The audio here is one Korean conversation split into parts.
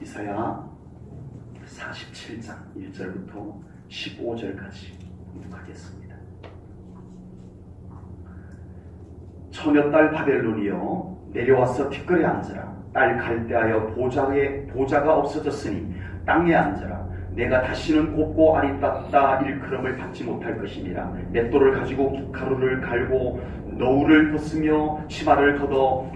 이사야 47장 1절부터 15절까지 읽겠습니다. 처녀딸 바벨론이여 내려와서 티끌에 앉으라. 딸 갈대하여 보좌가 없어졌으니 땅에 앉으라. 내가 다시는 곱고 알이 땄다 일컬음을 받지 못할 것이니라. 맷돌을 가지고 가루를 갈고 너울을 벗으며 치마를 걷어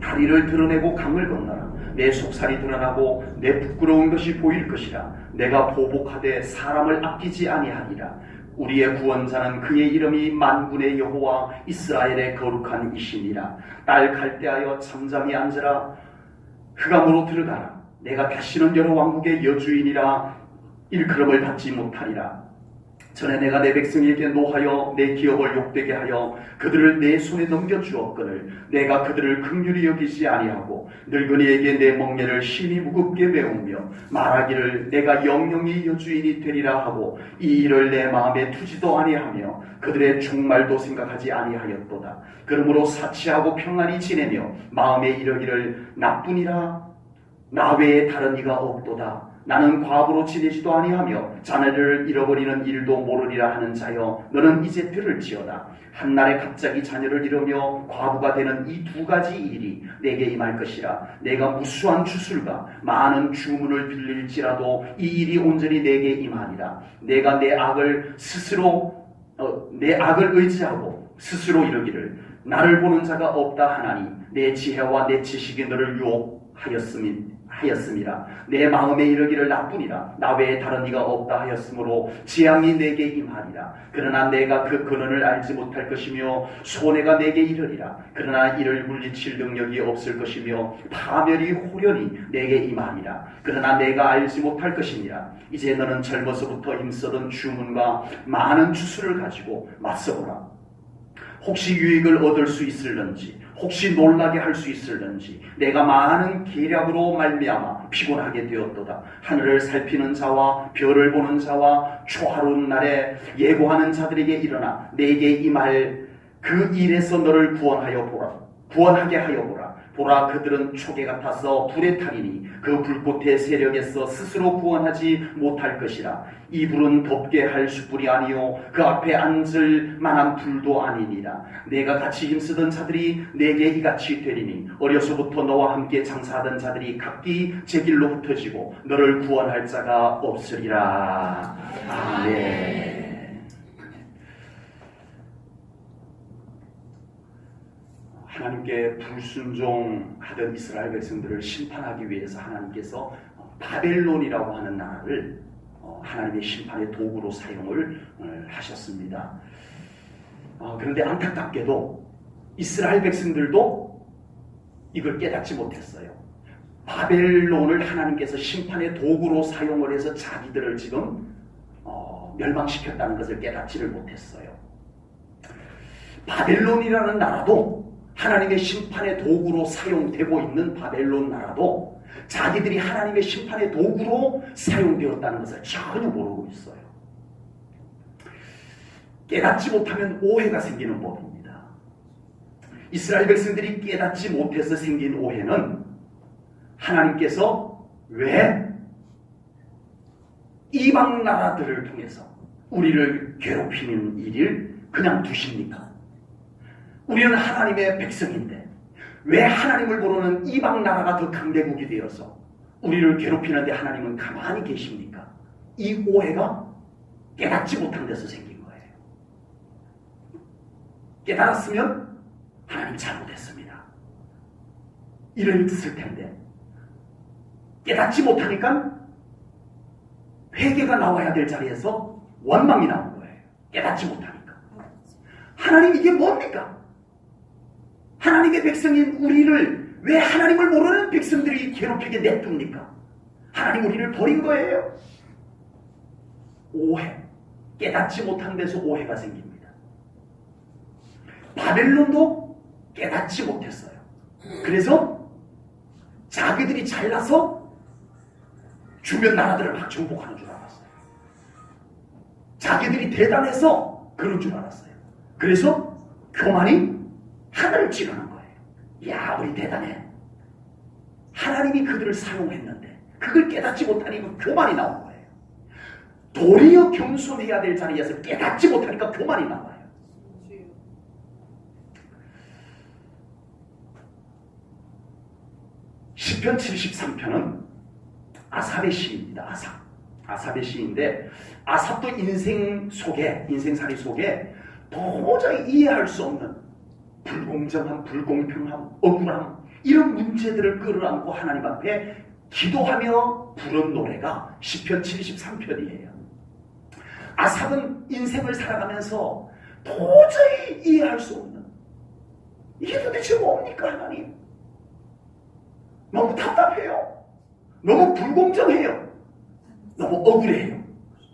다리를 드러내고 강을 건너라. 내 속살이 드러나고 내 부끄러운 것이 보일 것이라. 내가 보복하되 사람을 아끼지 아니하리라. 우리의 구원자는 그의 이름이 만군의 여호와 이스라엘의 거룩한 이시니라. 딸 갈대하여 잠잠히 앉으라. 흑암으로 들어가라. 내가 다시는 여러 왕국의 여주인이라 일컬음을 받지 못하리라. 전에 내가 내 백성에게 노하여 내 기업을 욕되게 하여 그들을 내 손에 넘겨주었거늘 내가 그들을 긍휼히 여기지 아니하고 늙은이에게 내 멍에를 심히 무겁게 메우며 말하기를 내가 영영이 여주인이 되리라 하고 이 일을 내 마음에 두지도 아니하며 그들의 종말도 생각하지 아니하였도다. 그러므로 사치하고 평안히 지내며 마음에 이르기를 나뿐이라 나 외에 다른 이가 없도다. 나는 과부로 지내지도 아니하며 자녀를 잃어버리는 일도 모르리라 하는 자여 너는 이제 들을지어다. 한날에 갑자기 자녀를 잃으며 과부가 되는 이 두 가지 일이 내게 임할 것이라. 내가 무수한 주술과 많은 주문을 빌릴지라도 이 일이 온전히 내게 임하리라. 내가 내 악을 의지하고 스스로 이르기를 나를 보는 자가 없다 하나니 내 지혜와 내 지식이 너를 유혹하였음이라. 내 마음에 이르기를 나뿐이라 나 외에 다른 이가 없다 하였으므로 재앙이 내게 임하리라. 그러나 내가 그 근원을 알지 못할 것이며 손해가 내게 이르리라. 그러나 이를 물리칠 능력이 없을 것이며 파멸이 호련히 내게 임하리라. 그러나 내가 알지 못할 것이니라. 이제 너는 젊어서부터 힘쓰던 주문과 많은 주술을 가지고 맞서보라. 혹시 유익을 얻을 수 있을런지 혹시 놀라게 할 수 있을는지 내가 많은 계략으로 말미암아 피곤하게 되었도다. 하늘을 살피는 자와 별을 보는 자와 초하루운 날에 예고하는 자들에게 일어나 내게 임할 그 일에서 너를 구원하게 하여 보라. 보라 그들은 초계 같아서 불에 타리니 그 불꽃의 세력에서 스스로 구원하지 못할 것이라. 이 불은 덥게 할 숯불이 아니요 그 앞에 앉을 만한 불도 아니니라. 내가 같이 힘쓰던 자들이 내게 이같이 되리니 어려서부터 너와 함께 장사하던 자들이 각기 제 길로 흩어지고 너를 구원할 자가 없으리라. 아멘. 하나님께 불순종하던 이스라엘 백성들을 심판하기 위해서 하나님께서 바벨론이라고 하는 나라를 하나님의 심판의 도구로 사용을 하셨습니다. 그런데 안타깝게도 이스라엘 백성들도 이걸 깨닫지 못했어요. 바벨론을 하나님께서 심판의 도구로 사용을 해서 자기들을 지금 멸망시켰다는 것을 깨닫지를 못했어요. 바벨론이라는 나라도 하나님의 심판의 도구로 사용되고 있는 바벨론 나라도 자기들이 하나님의 심판의 도구로 사용되었다는 것을 전혀 모르고 있어요. 깨닫지 못하면 오해가 생기는 법입니다. 이스라엘 백성들이 깨닫지 못해서 생긴 오해는 하나님께서 왜 이방 나라들을 통해서 우리를 괴롭히는 일을 그냥 두십니까? 우리는 하나님의 백성인데 왜 하나님을 모르는 이방 나라가 더 강대국이 되어서 우리를 괴롭히는데 하나님은 가만히 계십니까? 이 오해가 깨닫지 못한 데서 생긴 거예요. 깨달았으면 하나님 잘못했습니다. 이런 뜻일 텐데 깨닫지 못하니까 회개가 나와야 될 자리에서 원망이 나온 거예요. 깨닫지 못하니까. 하나님 이게 뭡니까? 하나님의 백성인 우리를 왜 하나님을 모르는 백성들이 괴롭히게 냅둡니까? 하나님 우리를 버린 거예요. 오해. 깨닫지 못한 데서 오해가 생깁니다. 바벨론도 깨닫지 못했어요. 그래서 자기들이 잘나서 주변 나라들을 막 정복하는 줄 알았어요. 자기들이 대단해서 그런 줄 알았어요. 그래서 교만이 하늘을 찌르는 거예요. 야, 우리 대단해. 하나님이 그들을 사용했는데 그걸 깨닫지 못하니 그 교만이 나온 거예요. 도리어 겸손해야 될 자리에서 깨닫지 못하니까 교만이 나와요. 시편 73편은 아삽의 시입니다. 아삽의 시인데, 아삽도 인생살이 속에 도저히 이해할 수 없는 불공정함, 불공평함, 억울함, 이런 문제들을 끌어안고 하나님 앞에 기도하며 부른 노래가 시편 73편이에요. 아삽은 인생을 살아가면서 도저히 이해할 수 없는, 이게 도대체 뭡니까 하나님? 너무 답답해요. 너무 불공정해요. 너무 억울해요.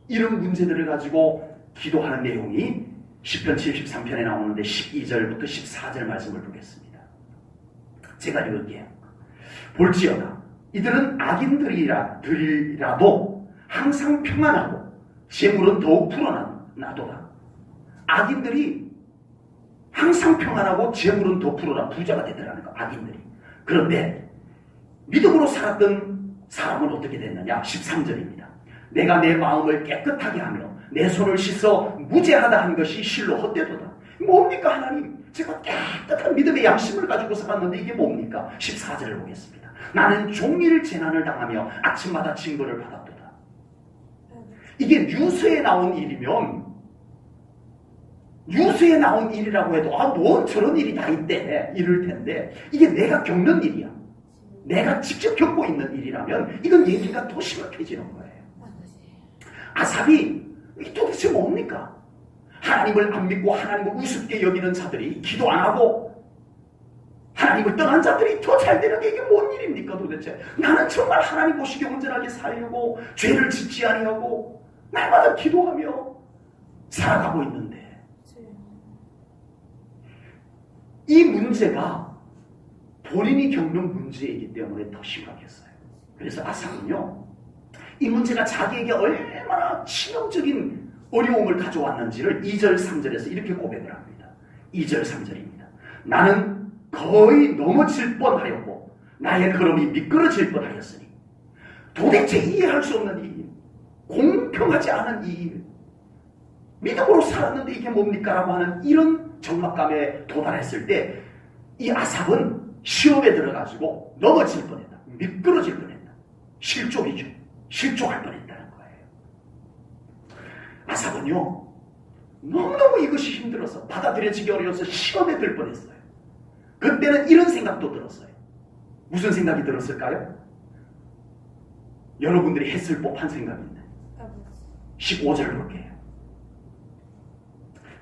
이런 문제들을 가지고 기도하는 내용이 시편 73편에 나오는데 12절부터 14절 말씀을 보겠습니다. 제가 읽을게요. 볼지어다 이들은 악인들이라도 항상 평안하고 재물은 더욱 불어나도다. 악인들이 항상 평안하고 재물은 더 불어나 부자가 되더라는 거, 악인들이. 그런데 믿음으로 살았던 사람은 어떻게 됐느냐? 13절입니다. 내가 내 마음을 깨끗하게 하며 내 손을 씻어 무죄하다 한 것이 실로 헛되도다. 뭡니까 하나님? 제가 깨끗한 믿음의 양심을 가지고 살았는데 이게 뭡니까? 14절을 보겠습니다. 나는 종일 재난을 당하며 아침마다 징벌을 받았도다. 이게 뉴스에 나온 일이면, 뉴스에 나온 일이라고 해도 뭔 저런 일이 다 있대 이럴 텐데, 이게 내가 겪는 일이야. 내가 직접 겪고 있는 일이라면 이건 얘기가 더 심각해지는 거예요. 아삽이 이게 도대체 뭡니까? 하나님을 안 믿고 하나님을 우습게 여기는 자들이, 기도 안 하고 하나님을 떠난 자들이 더 잘 되는 게 이게 뭔 일입니까 도대체? 나는 정말 하나님 보시기에 온전하게 살려고 죄를 짓지 아니하고 날마다 기도하며 살아가고 있는데, 이 문제가 본인이 겪는 문제이기 때문에 더 심각했어요. 그래서 아삽은요, 이 문제가 자기에게 얼마나 치명적인 어려움을 가져왔는지를 2절 3절에서 이렇게 고백을 합니다. 2절 3절입니다. 나는 거의 넘어질 뻔하였고 나의 걸음이 미끄러질 뻔하였으니 도대체 이해할 수 없는 이 일, 공평하지 않은 이 일, 믿음으로 살았는데 이게 뭡니까? 라고 하는 이런 적막감에 도달했을 때 이 아삽은 시험에 들어가지고 넘어질 뻔했다. 미끄러질 뻔했다. 실족이죠. 실족할 뻔했다는 거예요. 아삽은요, 너무너무 이것이 힘들어서 받아들여지기 어려워서 시험에 들 뻔했어요. 그때는 이런 생각도 들었어요. 무슨 생각이 들었을까요? 여러분들이 했을 법한 생각인데 15절 볼게요.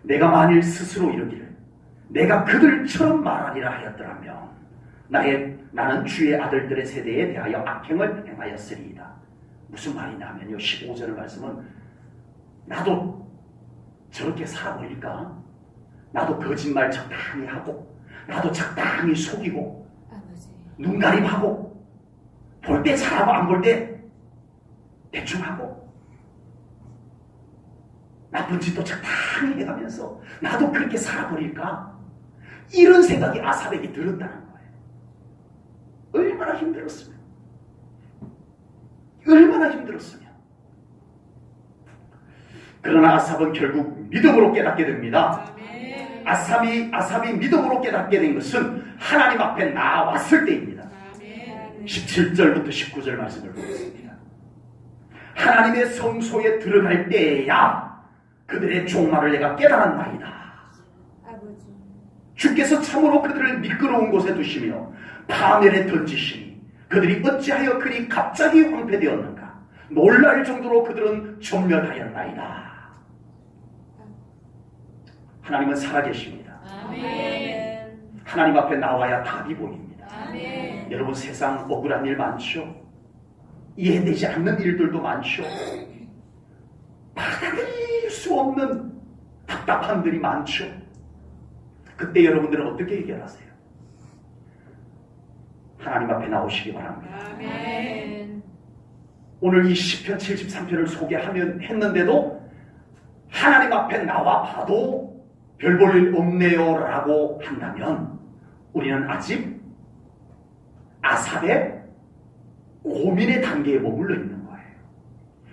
내가 만일 스스로 이르기를 내가 그들처럼 말하리라 하였더라면 나는 주의 아들들의 세대에 대하여 악행을 행하였으리이다. 무슨 말이냐 하면요, 15절의 말씀은 나도 저렇게 살아버릴까? 나도 거짓말 적당히 하고, 나도 적당히 속이고, 눈가림하고, 볼 때 잘하고 안 볼 때 대충 하고, 나쁜 짓도 적당히 해가면서 나도 그렇게 살아버릴까? 이런 생각이 아삽에게 들었다는 거예요. 얼마나 힘들었으면, 얼마나 힘들었으면. 그러나 아삽은 결국 믿음으로 깨닫게 됩니다. 아삽이 믿음으로 깨닫게 된 것은 하나님 앞에 나왔을 때입니다. 17절부터 19절 말씀을 보겠습니다. 하나님의 성소에 들어갈 때에야 그들의 종말을 내가 깨달았나이다. 주께서 참으로 그들을 미끄러운 곳에 두시며 파멸에 던지시니 그들이 어찌하여 그리 갑자기 황폐되었는가. 놀랄 정도로 그들은 전멸하였나이다. 하나님은 살아계십니다. 아멘. 하나님 앞에 나와야 답이 보입니다. 아멘. 여러분, 세상 억울한 일 많죠? 이해되지 않는 일들도 많죠? 받아들일 수 없는 답답함들이 많죠? 그때 여러분들은 어떻게 해결하세요? 하나님 앞에 나오시기 바랍니다. 아멘. 오늘 이 시편 73편을 했는데도 하나님 앞에 나와 봐도 별 볼 일 없네요 라고 한다면 우리는 아직 아삽의 고민의 단계에 머물러 있는 거예요.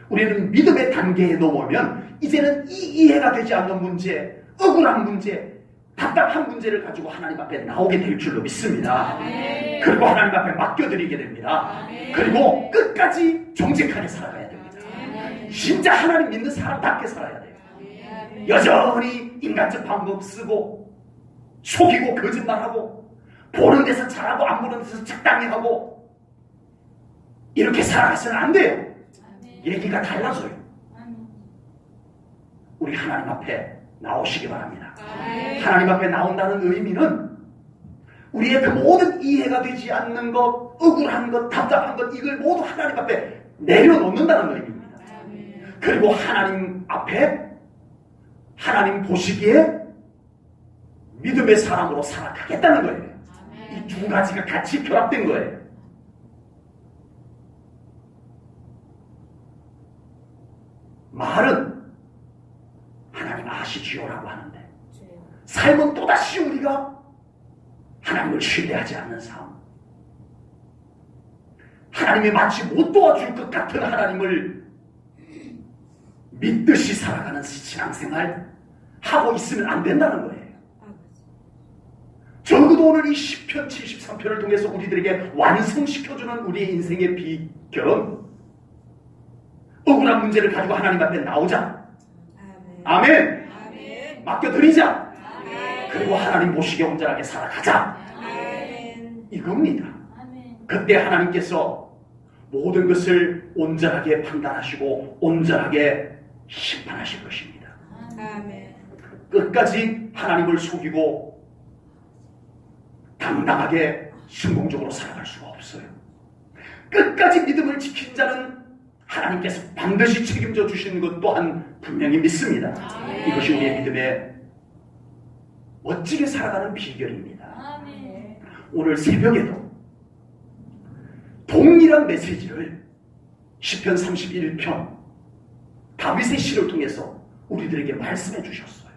우리는 믿음의 단계에 넘으면 이제는 이 이해가 되지 않는 문제, 억울한 문제, 답답한 문제를 가지고 하나님 앞에 나오게 될 줄로 믿습니다. 아멘. 그리고 하나님 앞에 맡겨드리게 됩니다. 아멘. 그리고 끝까지 정직하게 살아가야 됩니다. 아멘. 진짜 하나님 믿는 사람답게 살아야 돼요. 아멘. 여전히 인간적 방법 쓰고 속이고 거짓말하고 보는 데서 잘하고 안 보는 데서 적당히 하고 이렇게 살아가서는 안 돼요. 아멘. 얘기가 달라져요. 아멘. 우리 하나님 앞에 나오시기 바랍니다. 아멘. 하나님 앞에 나온다는 의미는 우리의 그 모든 이해가 되지 않는 것, 억울한 것, 답답한 것, 이걸 모두 하나님 앞에 내려놓는다는 의미입니다. 아멘. 그리고 하나님 앞에 하나님 보시기에 믿음의 사람으로 살아가겠다는 거예요. 이 두 가지가 같이 결합된 거예요. 말은 하나님 아시지요라고 하는데 삶은 또다시 우리가 하나님을 신뢰하지 않는 삶, 하나님이 마치 못 도와줄 것 같은 하나님을 믿듯이 살아가는 신앙생활 하고 있으면 안 된다는 거예요. 적어도 오늘 이 시편 73편을 통해서 우리들에게 완성시켜주는 우리의 인생의 비결은 억울한 문제를 가지고 하나님 앞에 나오자. 아멘. 아멘. 맡겨드리자. 아멘. 그리고 하나님 보시기에 온전하게 살아가자. 아멘. 이겁니다. 아멘. 그때 하나님께서 모든 것을 온전하게 판단하시고 온전하게 심판하실 것입니다. 아멘. 끝까지 하나님을 속이고 당당하게 성공적으로 살아갈 수가 없어요. 끝까지 믿음을 지킨 자는 하나님께서 반드시 책임져 주시는 것 또한 분명히 믿습니다. 아멘. 이것이 우리의 믿음에 멋지게 살아가는 비결입니다. 아멘. 오늘 새벽에도 동일한 메시지를 시편 31편 다윗의 시를 통해서 우리들에게 말씀해 주셨어요.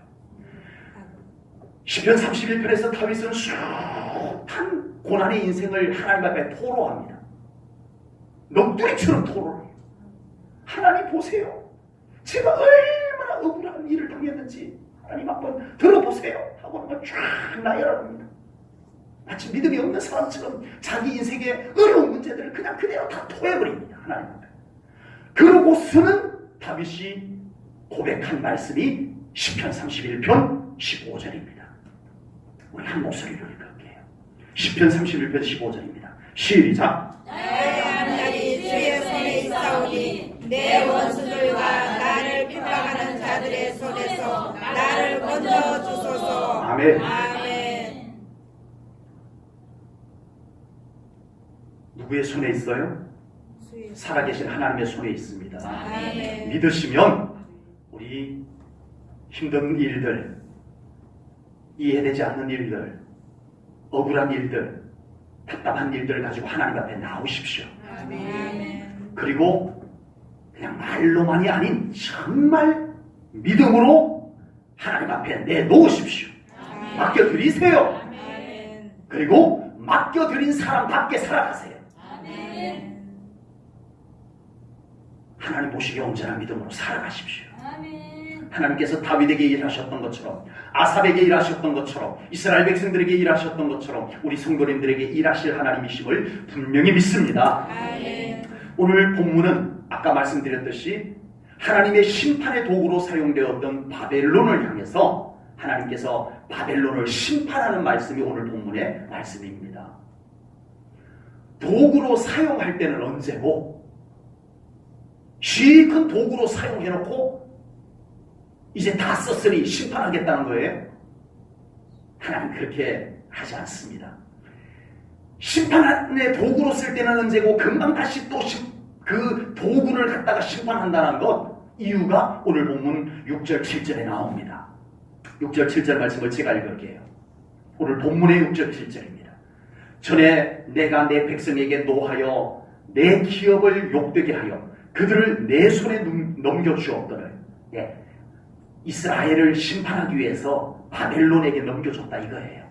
시편 31편에서 다윗은 숱한 고난의 인생을 하나님 앞에 토로합니다. 넋두리처럼 토로해요. 하나님 보세요. 제가 얼마나 억울한 일을 당했는지 하나님 한번 들어보세요 하고는 쫙 나열합니다. 마치 믿음이 없는 사람처럼 자기 인생의 어려운 문제들을 그냥 그대로 다 토해버립니다. 하나님 앞에. 그러고서는 다윗이 고백한 말씀이 시편 31편 15절입니다. 우리 한 목소리로 읽을게요. 시편 31편 15절입니다. 시작. 나의 하나님 주의 손에 있사오니 내 원수들과 나를 핍박하는 자들의 손에서 나를 건져 주소서. 아멘. 아멘. 누구의 손에 있어요? 살아계신 하나님의 손에 있습니다. 아멘. 믿으시면 우리 힘든 일들, 이해되지 않는 일들, 억울한 일들, 답답한 일들을 가지고 하나님 앞에 나오십시오. 아멘. 그리고 그냥 말로만이 아닌 정말 믿음으로 하나님 앞에 내놓으십시오. 아멘. 맡겨드리세요. 아멘. 그리고 맡겨드린 사람답게 살아가세요. 아멘. 하나님 보시기에 온전한 믿음으로 살아가십시오. 아멘. 하나님께서 다윗에게 일하셨던 것처럼, 아삽에게 일하셨던 것처럼, 이스라엘 백성들에게 일하셨던 것처럼 우리 성도님들에게 일하실 하나님이심을 분명히 믿습니다. 아멘. 오늘 본문은 아까 말씀드렸듯이 하나님의 심판의 도구로 사용되었던 바벨론을 향해서 하나님께서 바벨론을 심판하는 말씀이 오늘 본문의 말씀입니다. 도구로 사용할 때는 언제고 시큰 도구로 사용해놓고 이제 다 썼으니 심판하겠다는 거예요? 하나님 그렇게 하지 않습니다. 심판의 도구로 쓸 때는 언제고 금방 다시 또 그 도구를 갖다가 심판한다는 것, 이유가 오늘 본문 6절 7절에 나옵니다. 6절 7절 말씀을 제가 읽을게요. 오늘 본문의 6절 7절입니다. 전에 내가 내 백성에게 노하여 내 기업을 욕되게 하여 그들을 내 손에 넘겨주었거늘. 예. 이스라엘을 심판하기 위해서 바벨론에게 넘겨줬다 이거예요.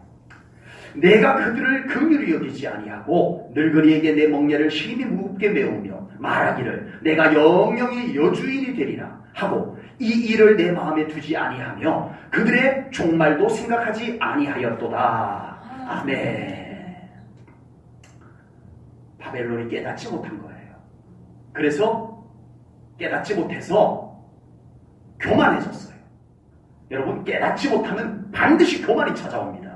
내가 그들을 긍휼히 여기지 아니하고 늙은이에게 내 멍에를 심히 무겁게 메우며 말하기를 내가 영영이 여주인이 되리라 하고 이 일을 내 마음에 두지 아니하며 그들의 종말도 생각하지 아니하였도다. 아멘. 바벨론이 깨닫지 못한 거예요. 그래서 깨닫지 못해서 교만해졌어요. 여러분, 깨닫지 못하면 반드시 교만이 찾아옵니다.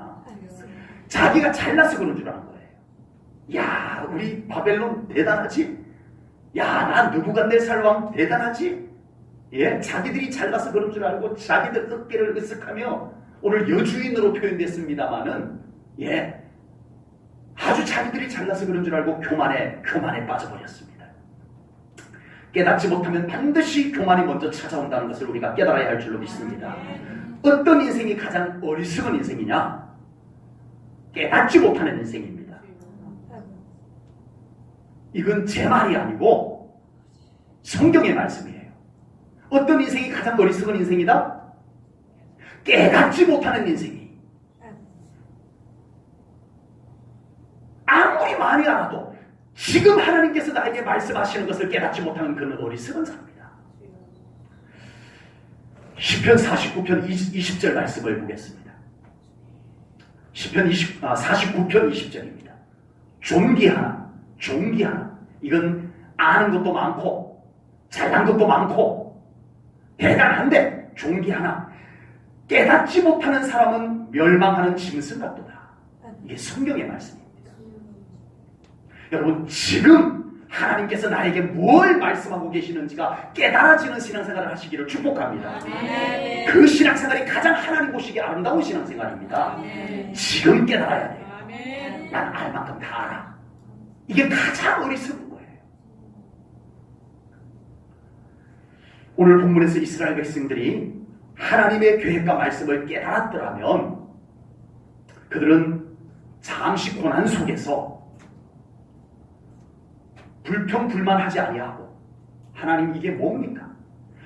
자기가 잘나서 그런 줄 아는 거예요. 야, 우리 바벨론 대단하지? 야, 나 느부갓네살 왕 대단하지? 예, 자기들이 잘나서 그런 줄 알고 자기들 어깨를 으쓱하며 오늘 여주인으로 표현됐습니다마는 예, 아주 자기들이 잘나서 그런 줄 알고 교만에 빠져버렸습니다. 깨닫지 못하면 반드시 교만이 먼저 찾아온다는 것을 우리가 깨달아야 할 줄로 믿습니다. 어떤 인생이 가장 어리석은 인생이냐? 깨닫지 못하는 인생입니다. 이건 제 말이 아니고 성경의 말씀이에요. 어떤 인생이 가장 어리석은 인생이다? 깨닫지 못하는 인생이. 아무리 많이 알아도 지금 하나님께서 나에게 말씀하시는 것을 깨닫지 못하는 그는 어리석은 사람이다. 시편 49편 20절 말씀을 보겠습니다. 시편 49편 20절입니다. 존귀하나 이건 아는 것도 많고 잘난 것도 많고 대단한데 존귀하나 깨닫지 못하는 사람은 멸망하는 짐승 같도다. 이게 성경의 말씀입니다. 여러분, 지금 하나님께서 나에게 뭘 말씀하고 계시는지가 깨달아지는 신앙생활을 하시기를 축복합니다. 그 신앙생활이 가장 하나님 보시기에 아름다운 신앙생활입니다. 지금 깨달아야 돼요. 난 알 만큼 다 알아. 이게 가장 어리석은 거예요. 오늘 본문에서 이스라엘 백성들이 하나님의 계획과 말씀을 깨달았더라면 그들은 잠시 고난 속에서 불평불만하지 아니하고 하나님 이게 뭡니까?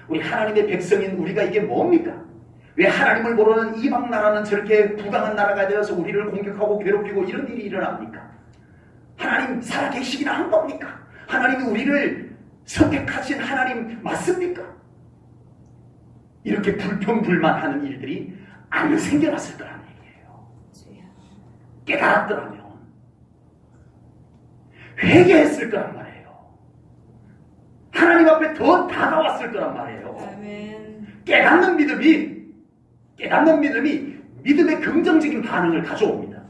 우리 하나님의 백성인 우리가 이게 뭡니까? 왜 하나님을 모르는 이방 나라는 저렇게 부강한 나라가 되어서 우리를 공격하고 괴롭히고 이런 일이 일어납니까? 하나님 살아계시기나 한 겁니까? 하나님이 우리를 선택하신 하나님 맞습니까? 이렇게 불평불만하는 일들이 안 생겨났을 거라는 얘기예요. 깨달았더라면 회개했을 거란 말이에요. 하나님 앞에 더 다가왔을 거란 말이에요. 깨닫는 믿음이 믿음의 긍정적인 반응을 가져옵니다.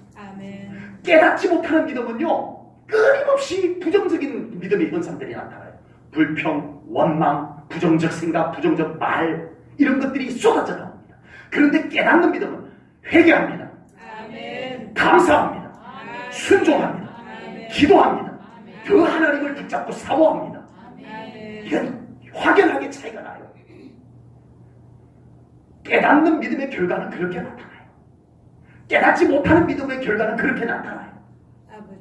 깨닫지 못하는 믿음은요, 끊임없이 부정적인 믿음의 현상들이 나타나요. 불평, 원망, 부정적 생각, 부정적 말, 이런 것들이 쏟아져 나옵니다. 그런데 깨닫는 믿음은 회개합니다. 감사합니다. 순종합니다. 기도합니다. 더 하나님을 붙잡고 사모합니다. 이건 확연하게 차이가 나요. 깨닫는 믿음의 결과는 그렇게 나타나요. 깨닫지 못하는 믿음의 결과는 그렇게 나타나요.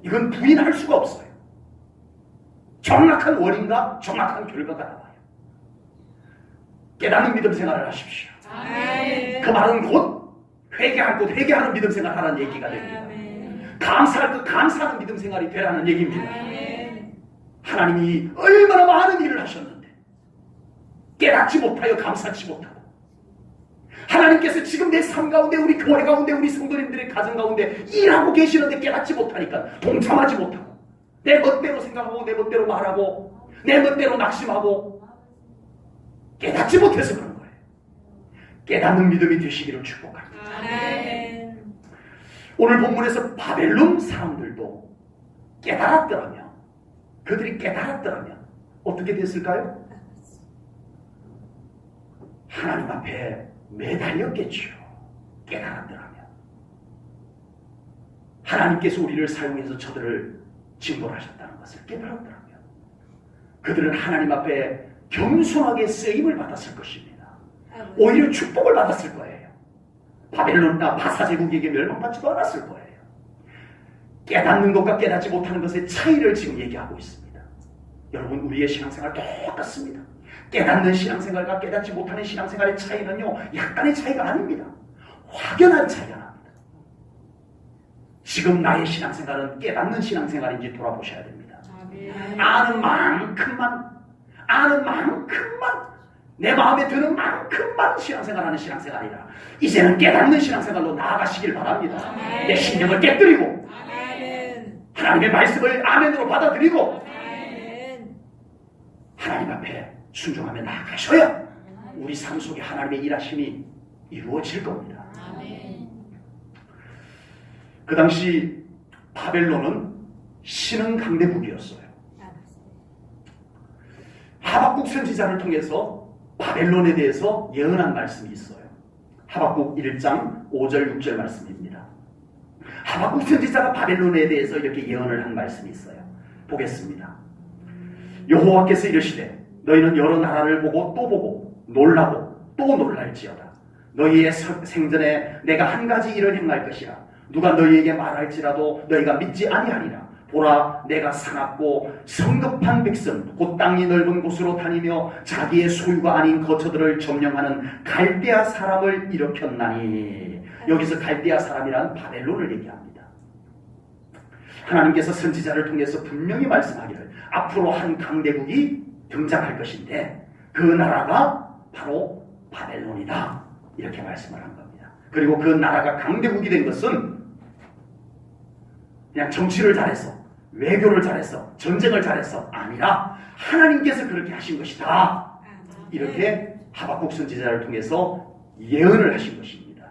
이건 부인할 수가 없어요. 정확한 원인과 정확한 결과가 나와요. 깨닫는 믿음 생활을 하십시오. 그 말은 곧 회개할 것 회개하는 믿음 생활을 하라는 얘기가 됩니다. 감사할 것 감사하는 믿음 생활이 되라는 얘기입니다. 하나님이 얼마나 많은 일을 하셨는데 깨닫지 못하여 감사치 못하고, 하나님께서 지금 내 삶 가운데 우리 교회 가운데 우리 성도님들의 가정 가운데 일하고 계시는데 깨닫지 못하니까 동참하지 못하고 내 멋대로 생각하고 내 멋대로 말하고 내 멋대로 낙심하고 깨닫지 못해서 그런 거예요. 깨닫는 믿음이 되시기를 축복합니다. 오늘 본문에서 바벨론 사람들도 깨달았더라면, 그들이 깨달았더라면 어떻게 됐을까요? 하나님 앞에 매달렸겠죠. 깨달았더라면. 하나님께서 우리를 사용해서 저들을 징벌하셨다는 것을 깨달았더라면 그들은 하나님 앞에 겸손하게 쓰임을 받았을 것입니다. 오히려 축복을 받았을 거예요. 바벨론이나 바사제국에게 멸망받지도 않았을 거예요. 깨닫는 것과 깨닫지 못하는 것의 차이를 지금 얘기하고 있습니다. 여러분, 우리의 신앙생활 똑같습니다. 깨닫는 신앙생활과 깨닫지 못하는 신앙생활의 차이는요, 약간의 차이가 아닙니다. 확연한 차이가 납니다. 지금 나의 신앙생활은 깨닫는 신앙생활인지 돌아보셔야 됩니다. 아멘. 아는 만큼만 내 마음에 드는 만큼만 신앙생활하는 신앙생활이라 이제는 깨닫는 신앙생활로 나아가시길 바랍니다. 아멘. 내 신념을 깨뜨리고 아멘. 하나님의 말씀을 아멘으로 받아들이고 아멘. 하나님 앞에 순종하며 나아가셔야 우리 삶 속에 하나님의 일하심이 이루어질 겁니다. 아멘. 그 당시 바벨론은 신흥 강대국이었어요. 하박국 선지자를 통해서 바벨론에 대해서 예언한 말씀이 있어요. 하박국 1장 5절 6절 말씀입니다. 하박국 선지자가 바벨론에 대해서 이렇게 예언을 한 말씀이 있어요. 보겠습니다. 여호와께서 이르시되 너희는 여러 나라를 보고 또 보고 놀라고 또 놀랄지어다. 너희의 생전에 내가 한 가지 일을 행할 것이라. 누가 너희에게 말할지라도 너희가 믿지 아니하리라. 보라, 내가 사납고 성급한 백성 곧 땅이 넓은 곳으로 다니며 자기의 소유가 아닌 거처들을 점령하는 갈대아 사람을 일으켰나니. 여기서 갈대아 사람이란 바벨론을 얘기합니다. 하나님께서 선지자를 통해서 분명히 말씀하기를 앞으로 한 강대국이 등장할 것인데 그 나라가 바로 바벨론이다, 이렇게 말씀을 한 겁니다. 그리고 그 나라가 강대국이 된 것은 그냥 정치를 잘해서, 외교를 잘해서, 전쟁을 잘해서 아니라 하나님께서 그렇게 하신 것이다, 이렇게 하박국 선지자를 통해서 예언을 하신 것입니다.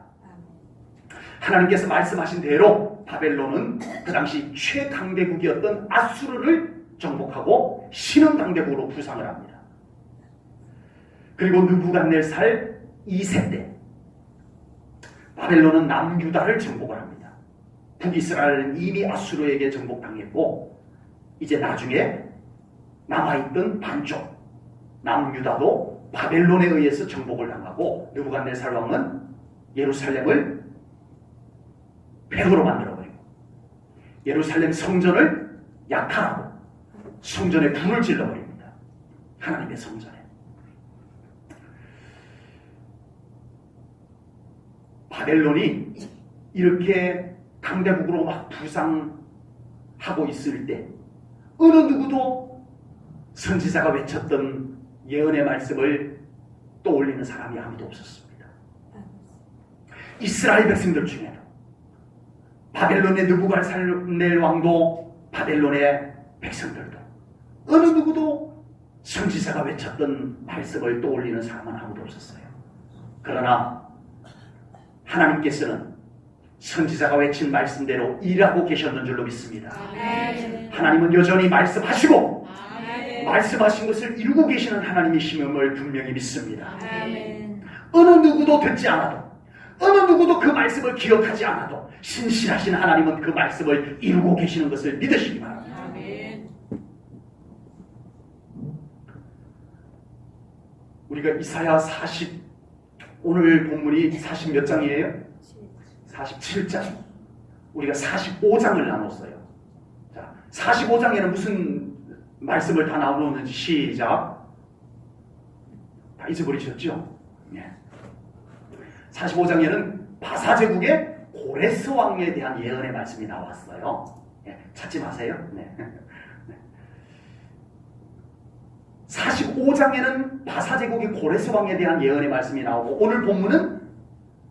하나님께서 말씀하신 대로 바벨론은 그 당시 최강대국이었던 아수르를 정복하고 신흥 강대국으로 부상을 합니다. 그리고 느부갓네살 2세 때 바벨론은 남유다를 정복을 합니다. 북이스라엘은 이미 아수르에게 정복당했고 이제 나중에 남아있던 반쪽 남유다도 바벨론에 의해서 정복을 당하고 느부갓네살 왕은 예루살렘을 폐허로 만들어버리고 예루살렘 성전을 약탈하고 성전에 불을 질러버립니다. 하나님의 성전에. 바벨론이 이렇게 강대국으로 막 부상하고 있을 때 어느 누구도 선지자가 외쳤던 예언의 말씀을 떠올리는 사람이 아무도 없었습니다. 이스라엘 백성들 중에도 바벨론의 느부갓네살 왕도 바벨론의 백성들도 어느 누구도 선지자가 외쳤던 말씀을 떠올리는 사람은 아무도 없었어요. 그러나 하나님께서는 선지자가 외친 말씀대로 일하고 계셨는 줄로 믿습니다. 아멘. 하나님은 여전히 말씀하시고 아멘. 말씀하신 것을 이루고 계시는 하나님이심을 분명히 믿습니다. 아멘. 어느 누구도 듣지 않아도 어느 누구도 그 말씀을 기억하지 않아도 신실하신 하나님은 그 말씀을 이루고 계시는 것을 믿으시기 바랍니다. 아멘. 우리가 이사야 40, 오늘 본문이 40 몇 장이에요? 47장. 우리가 45장을 나눴어요. 자, 45장에는 무슨 말씀을 다 나누는지 시작. 다 잊어버리셨죠? 네. 45장에는 바사제국의 고레스 왕에 대한 예언의 말씀이 나왔어요. 네, 찾지 마세요. 네. 45장에는 바사제국의 고레스 왕에 대한 예언의 말씀이 나오고 오늘 본문은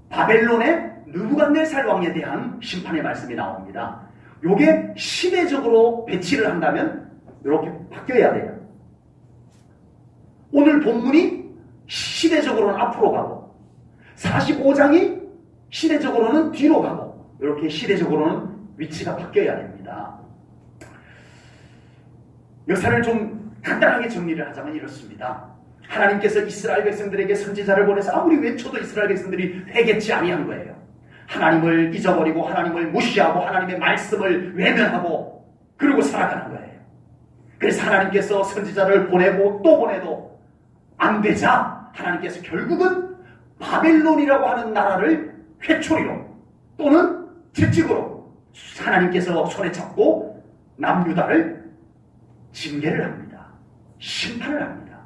바벨론의 느부갓네살 왕에 대한 심판의 말씀이 나옵니다. 요게 시대적으로 배치를 한다면 이렇게 바뀌어야 돼요. 오늘 본문이 시대적으로는 앞으로 가고 45장이 시대적으로는 뒤로 가고 이렇게 시대적으로는 위치가 바뀌어야 됩니다. 역사를 좀 간단하게 정리를 하자면 이렇습니다. 하나님께서 이스라엘 백성들에게 선지자를 보내서 아무리 외쳐도 이스라엘 백성들이 회개치 아니한 거예요. 하나님을 잊어버리고 하나님을 무시하고 하나님의 말씀을 외면하고 그러고 살아가는 거예요. 그래서 하나님께서 선지자를 보내고 또 보내도 안 되자 하나님께서 결국은 바벨론이라고 하는 나라를 회초리로 또는 채찍으로 하나님께서 손에 잡고 남유다를 징계를 합니다. 심판을 합니다.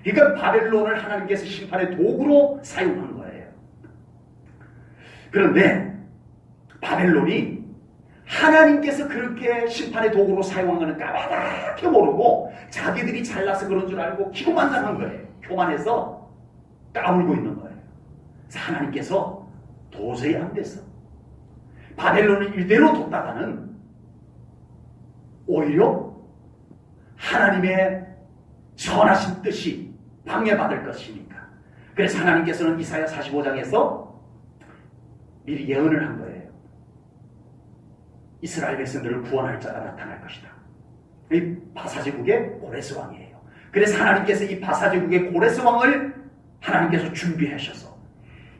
그러니까 바벨론을 하나님께서 심판의 도구로 사용한 거예요. 그런데 바벨론이 하나님께서 그렇게 심판의 도구로 사용하는 건 까맣게 모르고 자기들이 잘나서 그런 줄 알고 기고만장한 거예요. 교만해서 까불고 있는 거예요. 그래서 하나님께서 도저히 안 돼서 바벨론을 이대로 뒀다가는 오히려 하나님의 선하신 뜻이 방해받을 것이니까. 그래서 하나님께서는 이사야 45장에서 미리 예언을 한 거예요. 이스라엘 백성들을 구원할 자가 나타날 것이다. 이 바사제국의 고레스 왕이에요. 그래서 하나님께서 이 바사제국의 고레스 왕을 하나님께서 준비하셔서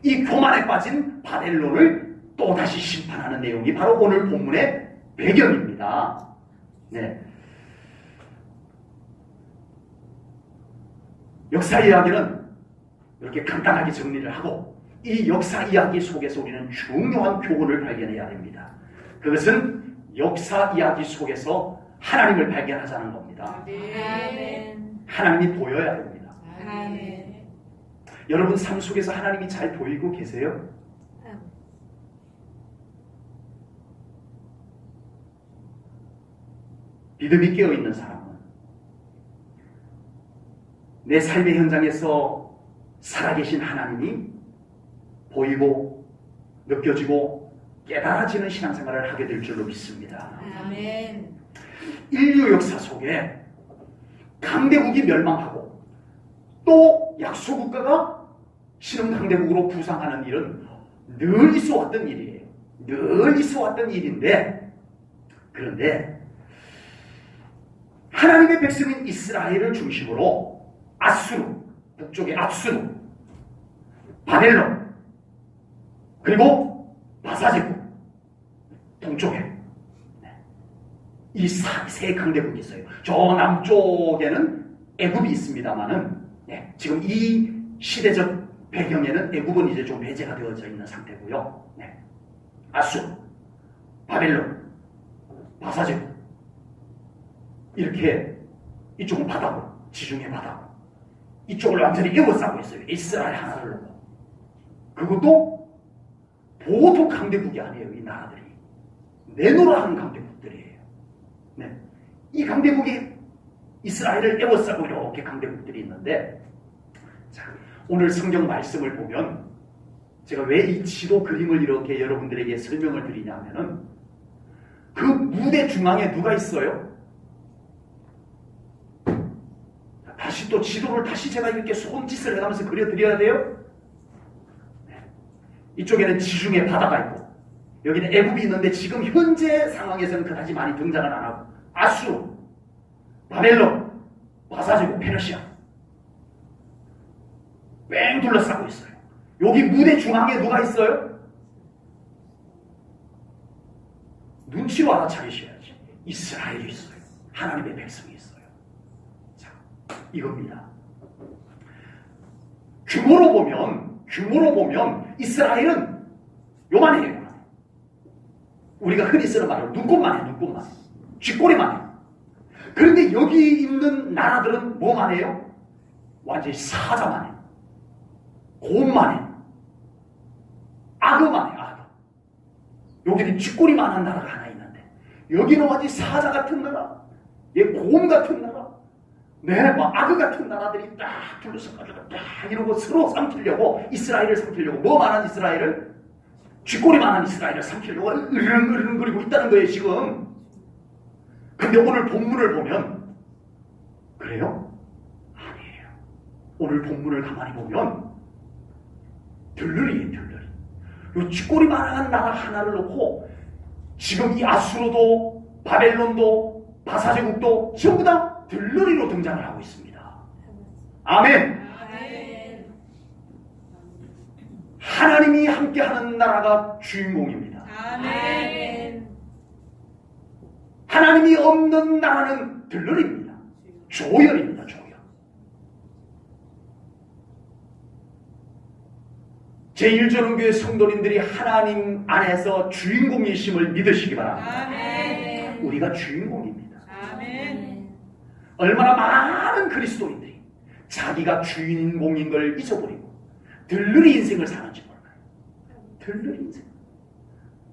이 교만에 빠진 바벨론을 또다시 심판하는 내용이 바로 오늘 본문의 배경입니다. 네. 역사 이야기는 이렇게 간단하게 정리를 하고 이 역사 이야기 속에서 우리는 중요한 교훈을 발견해야 됩니다. 그것은 역사 이야기 속에서 하나님을 발견하자는 겁니다. 아멘. 하나님이 보여야 됩니다. 아멘. 여러분 삶 속에서 하나님이 잘 보이고 계세요? 믿음이 깨어있는 사람은 내 삶의 현장에서 살아계신 하나님이 보이고 느껴지고 깨달아지는 신앙생활을 하게 될 줄로 믿습니다. 아멘. 인류 역사 속에 강대국이 멸망하고 또 약소국가가 신흥 강대국으로 부상하는 일은 늘 있어왔던 일이에요. 늘 있어왔던 일인데, 그런데 하나님의 백성인 이스라엘을 중심으로 아수르, 북쪽의 아수르, 바벨론, 그리고 바사제국, 동쪽에 이 세 강대국이 있어요. 저 남쪽에는 애굽이 있습니다만은 지금 이 시대적 배경에는 애굽은 이제 좀 배제가 되어져 있는 상태고요. 아수르, 바벨론, 바사제국 이렇게 이쪽은 바다고 지중해 바다고 이쪽을 완전히 에워싸고 있어요. 이스라엘 하나를 놓고. 그것도 보통 강대국이 아니에요. 이 나라들이 내노라하는 강대국들이에요. 이 강대국이 이스라엘을 에워싸고 이렇게 강대국들이 있는데, 자, 오늘 성경 말씀을 보면 제가 왜 이 지도 그림을 이렇게 여러분들에게 설명을 드리냐면은 그 무대 중앙에 누가 있어요? 다시 또 지도를 다시 제가 이렇게 손짓을 해가면서 그려드려야 돼요. 이쪽에는 지중해 바다가 있고 여기는 애굽이 있는데 지금 현재 상황에서는 그다지 많이 등장을 안 하고 아수르, 바벨론, 바사제국, 페르시아 뺑 둘러싸고 있어요. 여기 무대 중앙에 누가 있어요? 눈치로 알아차리셔야지. 이스라엘이 있어요. 하나님의 백성이 있어요. 자, 이겁니다. 규모로 보면 이스라엘은 요만해요. 우리가 흔히 쓰는 말로 눈곱만 해. 쥐꼬리만 해. 그런데 여기 있는 나라들은 뭐만 해요? 완전히 사자만 해. 곰만 해. 악어만 해. 악어. 여기는 쥐꼬리만한 나라가 하나 있는데 여기는 완전히 사자 같은 나라, 곰 같은 나라, 막 악어 같은 나라들이 딱 둘러서가지고 딱 이러고 서로 삼키려고 이스라엘을 삼키려고 뭐만한 이스라엘을 쥐꼬리만한 이스라엘을 삼키려고 으르렁거리고 있다는 거예요 지금. 근데 오늘 본문을 보면 그래요? 아니에요. 오늘 본문을 가만히 보면 들러리예요. 들러리. 이 쥐꼬리만한 나라 하나를 놓고 지금 이 아수르도 바벨론도 바사제국도 전부 다 들러리로 등장을 하고 있습니다. 아멘. 아멘. 하나님이 함께하는 나라가 주인공입니다. 아멘. 하나님이 없는 나라는 들러리입니다. 조열입니다. 조열. 제1전원교회 성도님들이 하나님 안에서 주인공이심을 믿으시기 바랍니다. 아멘. 우리가 주인공입니다. 아멘. 얼마나 많은 그리스도인들이 자기가 주인공인 걸 잊어버리고 들러리 인생을 사는지 몰라요. 들러리 인생.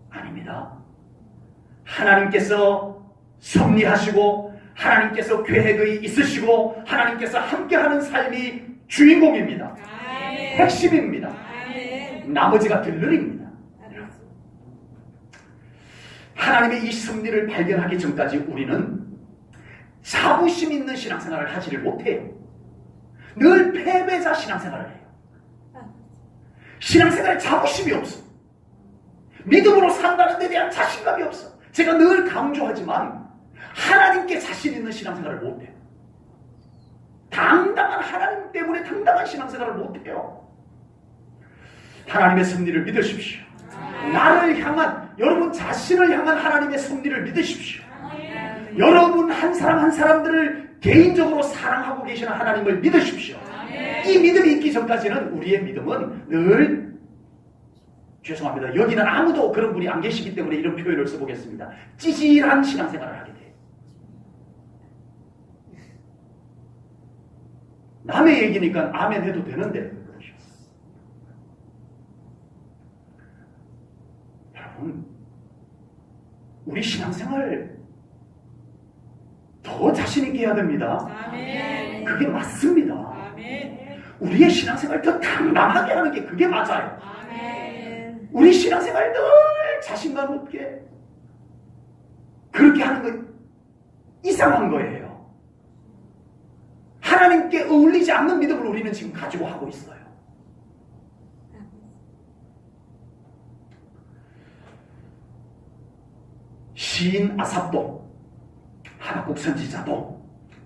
아닙니다. 하나님께서 섭리하시고 하나님께서 계획이 있으시고 하나님께서 함께하는 삶이 주인공입니다. 아멘. 핵심입니다. 아멘. 나머지가 들러리입니다. 아멘. 하나님의 이 섭리를 발견하기 전까지 우리는 자부심 있는 신앙생활을 하지를 못해요. 늘 패배자 신앙생활을 해요. 신앙생활에 자부심이 없어. 믿음으로 산다는 데 대한 자신감이 없어. 제가 늘 강조하지만 하나님께 자신 있는 신앙생활을 못해요. 당당한 하나님 때문에 당당한 신앙생활을 못해요. 하나님의 섭리를 믿으십시오. 나를 향한, 여러분 자신을 향한 하나님의 섭리를 믿으십시오. 여러분 한 사람 한 사람들을 개인적으로 사랑하고 계시는 하나님을 믿으십시오. 이 믿음이 있기 전까지는 우리의 믿음은 늘, 죄송합니다, 여기는 아무도 그런 분이 안 계시기 때문에 이런 표현을 써보겠습니다. 찌질한 신앙생활을 하게 돼요. 남의 얘기니까 아멘 해도 되는데 여러분, 우리 신앙생활 더 자신있게 해야 됩니다. 아멘. 그게 맞습니다. 아멘. 우리의 신앙생활 더 당당하게 하는 게 그게 맞아요. 아멘. 우리 신앙생활 늘 자신감 없게 그렇게 하는 건 이상한 거예요. 하나님께 어울리지 않는 믿음을 우리는 지금 가지고 하고 있어요. 시인 아삽도, 하박국 선지자도,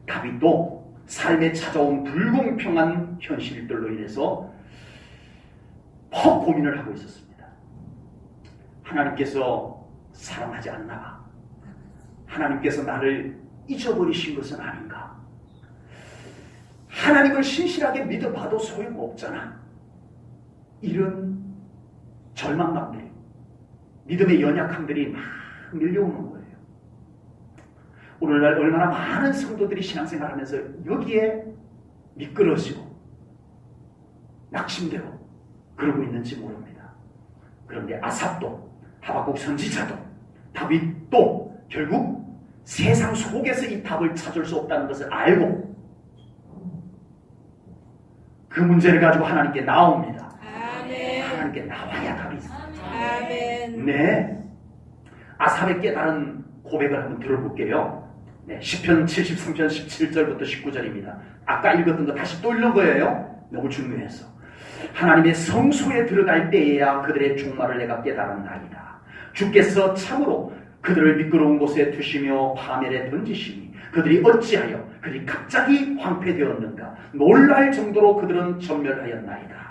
다윗도 삶에 찾아온 불공평한 현실들로 인해서 퍽 고민을 하고 있었습니다. 하나님께서 사랑하지 않나? 하나님께서 나를 잊어버리신 것은 아닌가? 하나님을 신실하게 믿어봐도 소용없잖아. 이런 절망감들이, 믿음의 연약함들이 막 밀려오는 거예요. 오늘날 얼마나 많은 성도들이 신앙생활하면서 여기에 미끄러지고 낙심되고 그러고 있는지 모릅니다. 그런데 아삽도, 하박국 선지자도, 다윗도 결국 세상 속에서 이 답을 찾을 수 없다는 것을 알고 그 문제를 가지고 하나님께 나옵니다. 아멘. 하나님께 나와야 답이 있어요. 아멘. 네, 아삽의 깨달은 고백을 한번 들어볼게요. 네, 시편 73편 17절부터 19절입니다. 아까 읽었던 거 다시 또 읽는 거예요. 너무 중요해서. 하나님의 성소에 들어갈 때에야 그들의 종말을 내가 깨달았나이다. 주께서 참으로 그들을 미끄러운 곳에 두시며 파멸에 던지시니 그들이 어찌하여 그들이 갑자기 황폐되었는가. 놀랄 정도로 그들은 전멸하였나이다.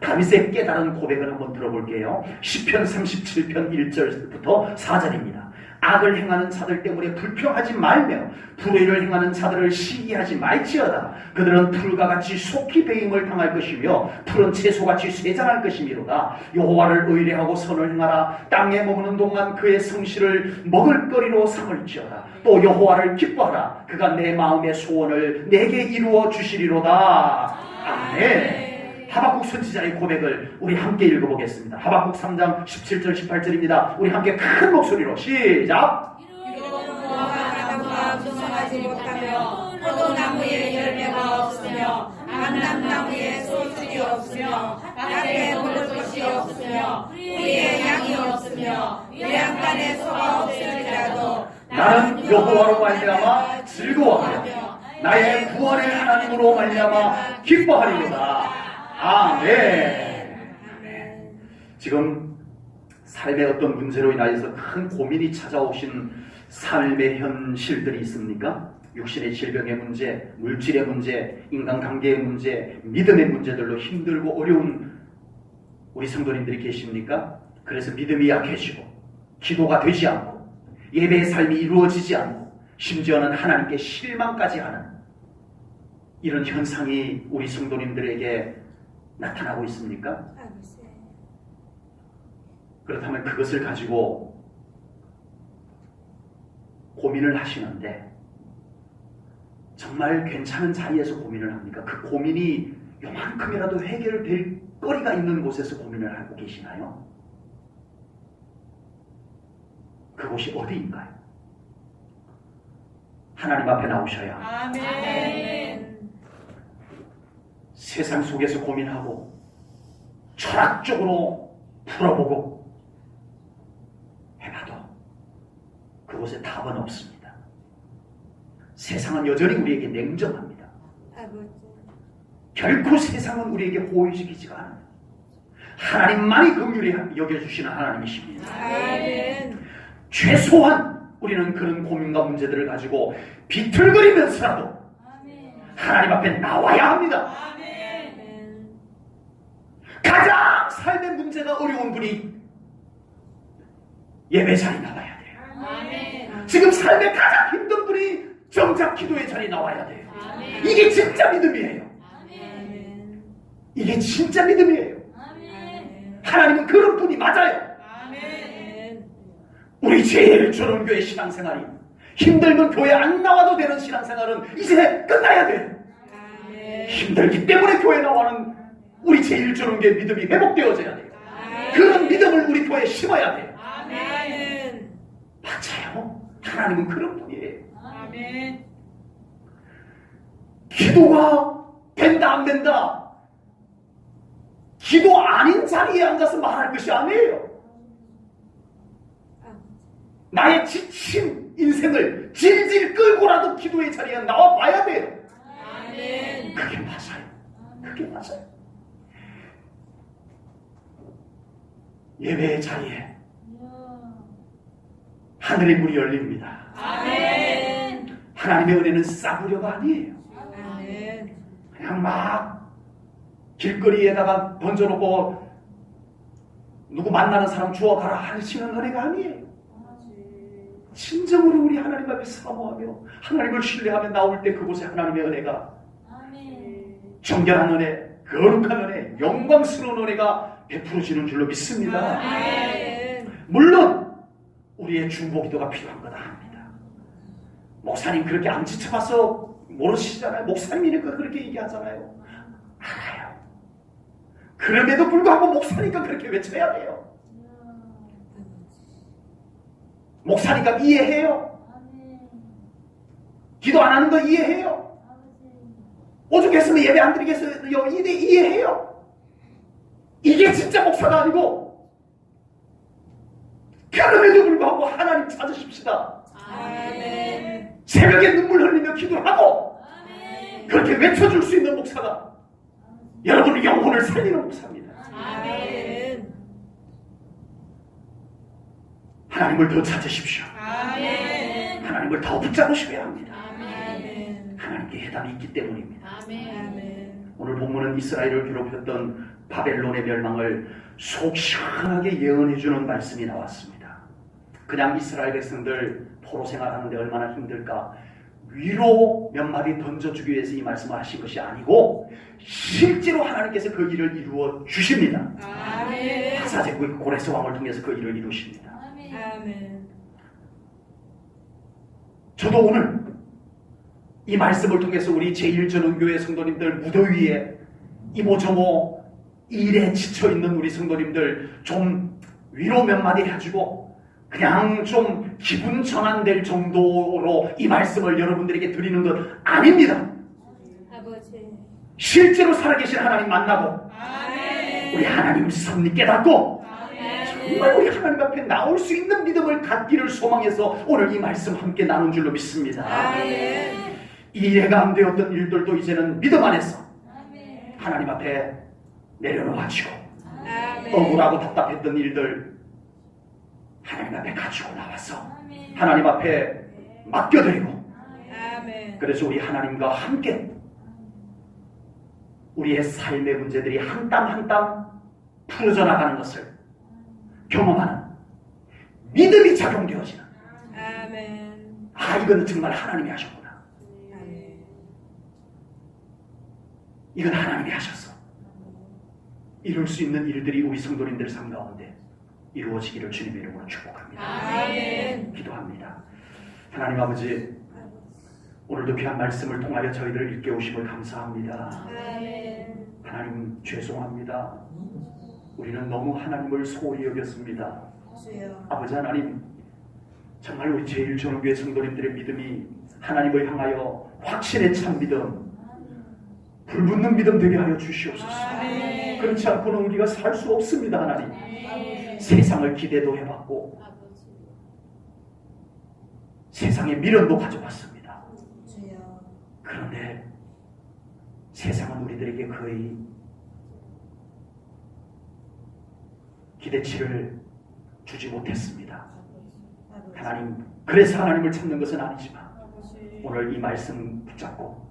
다윗의 깨달은 고백을 한번 들어볼게요. 시편 37편 1절부터 4절입니다. 악을 행하는 자들 때문에 불평하지 말며 불의를 행하는 자들을 시기하지 말지어다. 그들은 풀과 같이 속히 배임을 당할 것이며 푸른 채소같이 쇠장할 것이미로다. 여호와를 의뢰하고 선을 행하라. 땅에 머무는 동안 그의 성실을 먹을거리로 삼을지어다. 또 여호와를 기뻐하라. 그가 내 마음의 소원을 내게 이루어 주시리로다. 아멘. 하박국 선지자의 고백을 우리 함께 읽어보겠습니다. 하박국 3장 17절 18절입니다. 우리 함께 큰 목소리로 시작! 이로써 나무가 무성하지 못하며 포도나무에 열매가 없으며 감람나무에 소출이 없으며 밭에 먹을 것이 없으며 우리의 양이 없으며 외양간에 소가 없을지라도 나는 여호와로 말미암아 즐거워하며 나의 구원의 하나님으로 말미암아 기뻐하리로다. 아멘. 지금 삶의 어떤 문제로 인하여서 큰 고민이 찾아오신 삶의 현실들이 있습니까? 육신의 질병의 문제, 물질의 문제, 인간관계의 문제, 믿음의 문제들로 힘들고 어려운 우리 성도님들이 계십니까? 그래서 믿음이 약해지고 기도가 되지 않고 예배의 삶이 이루어지지 않고 심지어는 하나님께 실망까지 하는 이런 현상이 우리 성도님들에게 나타나고 있습니까? 그렇다면 그것을 가지고 고민을 하시는데 정말 괜찮은 자리에서 고민을 합니까? 그 고민이 요만큼이라도 해결될 거리가 있는 곳에서 고민을 하고 계시나요? 그 그곳이 어디인가요? 하나님 앞에 나오셔야 합니다. 아멘. 세상 속에서 고민하고 철학적으로 풀어보고 해봐도 그곳에 답은 없습니다. 세상은 여전히 우리에게 냉정합니다. 아버지. 결코 세상은 우리에게 호의적이지가 않아요. 하나님만이 긍휼히 여겨주시는 하나님이십니다. 아멘. 최소한 우리는 그런 고민과 문제들을 가지고 비틀거리면서라도 하나님 앞에 나와야 합니다. 아멘. 가장 삶의 문제가 어려운 분이 예배 자리 나와야 돼요. 아멘. 지금 삶의 가장 힘든 분이 정작 기도의 자리 나와야 돼요. 아멘. 이게 진짜 믿음이에요. 아멘. 이게 진짜 믿음이에요. 아멘. 하나님은 그런 분이 맞아요. 아멘. 우리 제일 좋은 교회 신앙생활이 힘들면 교회 안 나와도 되는 신앙생활은 이제 끝나야 돼요. 아멘. 힘들기 때문에 교회 나와는 우리 제일 좋은 교회 믿음이 회복되어져야 돼요. 그런 믿음을 우리 교회에 심어야 돼요. 아멘. 맞아요. 하나님은 그런 분이에요. 아멘. 기도가 된다 안 된다, 기도 아닌 자리에 앉아서 말할 것이 아니에요. 나의 지친 인생을 질질 끌고라도 기도의 자리에 나와 봐야 돼요. 아멘. 그게 맞아요. 그게 맞아요. 예배의 자리에 하늘의 문이 열립니다. 아멘. 하나님의 은혜는 싸구려가 아니에요. 아멘. 그냥 막 길거리에다가 던져놓고 누구 만나는 사람 주워가라 하시는 은혜가 아니에요. 진정으로 우리 하나님 앞에 사모하며 하나님을 신뢰하며 나올 때 그곳에 하나님의 은혜가, 정결한 은혜, 거룩한 은혜, 영광스러운 은혜가 베풀어지는 줄로 믿습니다. 아멘. 물론 우리의 중보기도가 필요한 거다 합니다. 목사님 그렇게 안 지쳐봐서 모르시잖아요. 목사님이니까 그렇게 얘기하잖아요. 알아요. 그럼에도 불구하고 목사니까 그렇게 외쳐야 돼요. 목사니까 이해해요. 기도 안 하는 거 이해해요. 오죽했으면 예배 안 드리겠어요. 이해해요. 이게 진짜 목사가 아니고, 그럼에도 불구하고 하나님 찾으십시다. 아멘. 새벽에 눈물 흘리며 기도하고 그렇게 외쳐줄 수 있는 목사가 여러분의 영혼을 살리는 목사입니다. 아멘. 하나님을 더 찾으십시오. 아멘. 하나님을 더 붙잡으셔야 합니다. 아멘. 하나님께 해답이 있기 때문입니다. 아멘. 오늘 본문은 이스라엘을 괴롭혔던 바벨론의 멸망을 속 시원하게 예언해주는 말씀이 나왔습니다. 그냥 이스라엘 백성들 포로 생활하는데 얼마나 힘들까, 위로 몇 마디 던져주기 위해서 이 말씀을 하신 것이 아니고 실제로 하나님께서 그 일을 이루어 주십니다. 아멘. 하사제국 고레스 왕을 통해서 그 일을 이루십니다. 아멘. 저도 오늘 이 말씀을 통해서 우리 제1전원교회 성도님들 무더위에 이모저모 일에 지쳐있는 우리 성도님들 좀 위로 몇 마디 해주고 그냥 좀 기분 전환될 정도로 이 말씀을 여러분들에게 드리는 것 아닙니다. 아버지. 실제로 살아계신 하나님 만나고 아멘. 우리 하나님 섭리 깨닫고 아멘. 정말 우리 하나님 앞에 나올 수 있는 믿음을 갖기를 소망해서 오늘 이 말씀 함께 나눈 줄로 믿습니다. 아멘. 이해가 안 되었던 일들도 이제는 믿음 안에서 아멘. 하나님 앞에 내려놓아지고, 아멘. 억울하고 답답했던 일들 하나님 앞에 가지고 나와서 아멘. 하나님 앞에 맡겨드리고, 아멘. 그래서 우리 하나님과 함께 우리의 삶의 문제들이 한 땀 한 땀 풀어져 나가는 것을 경험하는 믿음이 작용되어지는, 아멘. 아 이거는 정말 하나님이 하셨구나, 아멘. 이건 하나님이 하셨어, 이룰 수 있는 일들이 우리 성도님들 삶 가운데 이루어지기를 주님의 이름으로 축복합니다. 아멘. 기도합니다. 하나님 아버지, 오늘도 귀한 말씀을 통하여 저희들을 일깨우심을 감사합니다. 아멘. 하나님 죄송합니다. 우리는 너무 하나님을 소홀히 여겼습니다. 주여. 아버지 하나님, 정말 우리 제1전원교회 성도님들의 믿음이 하나님을 향하여 확신에 찬 믿음, 불붙는 믿음 되게 하여 주시옵소서. 아멘. 그렇지 않고는 우리가 살 수 없습니다. 하나님. 아멘. 세상을 기대도 해봤고 세상의 미련도 가져봤습니다. 주여. 그런데 세상은 우리들에게 거의 기대치를 주지 못했습니다. 하나님, 그래서 하나님을 찾는 것은 아니지만 오늘 이 말씀 붙잡고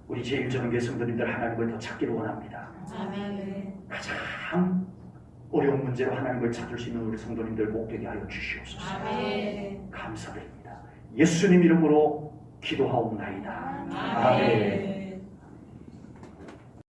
우리 제1전원교회 성도님들 하나님을 더 찾기를 원합니다. 아멘. 가장 어려운 문제로 하나님을 찾을 수 있는 우리 성도님들 꼭 되게 하여 주시옵소서. 아멘. 감사드립니다. 예수님 이름으로 기도하옵나이다. 아멘.